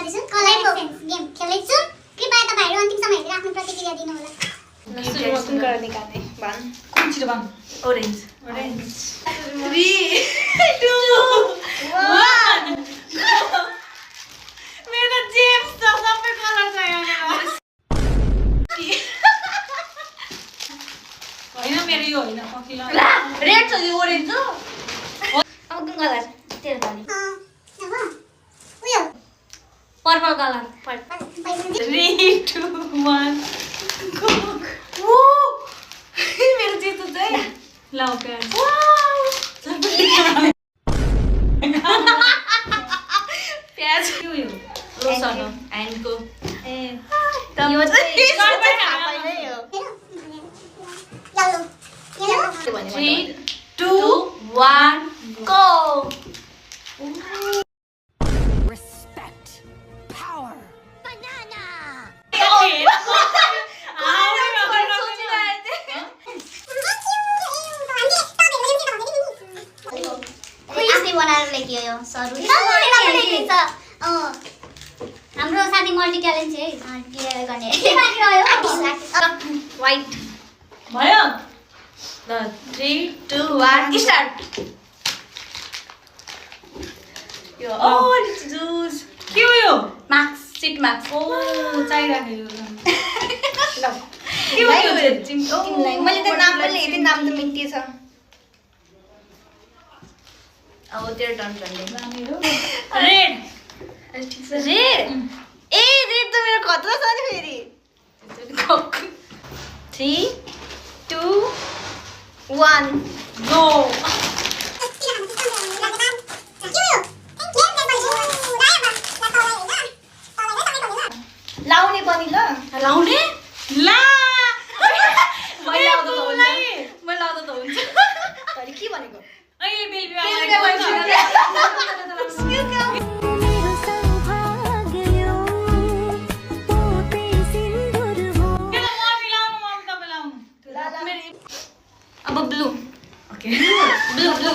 गर्दैछु colour game खेल्दैछु कृपया तपाईहरु अन्तिमसम्म हेरेर आफ्नो प्रतिक्रिया दिनु होला सुरुमा कुन कलर निकाल्ने भन कुन छिटो भन ओरेन्ज 3 2 1 मेरो जेम्स त सबै कलर छ यहाँ हैन मेरो यो हैन पकिला रेड छ यो ओरेन्ज हो अब कुन कलर तेरो पनि अब उयो पर्पल कलर 3 2 1 गो ओ मेरो जित चाहिँ ल ओके प्याज यो लोसन हो ह्यान्डको ए यो चाहिँ yellow yellow 3 2 1 go Respect power. आफै बनाएर लेख्यो यो सरू हाम्रो साथी मल्टी ट्यालेन्ट छ है के गर्ने के बाँकी रह्यो white भयो ल 3 2 1 start यो ओ जुस के हो यो मार्क्स सिट मार्क्स ओ चाहिराख्यो यो ल के हो यो चिम्टो तिमीलाई मैले त नाम पनि लेखेँ नाम त मिन्टी छ अब तेरो टर्न चल्ने रेड ठिक छ रेड ए रेड त मेरो खतरा छ नि फेरि 3 2 1 गो लाउने पनि ल लाउने ला मैले लाउँदा त हुन्छ मैले लाउँदा त हुन्छ तैले के भनेको अहिले बेल के बिहा भन्छ अब ब्लू ओके ब्लू ब्लू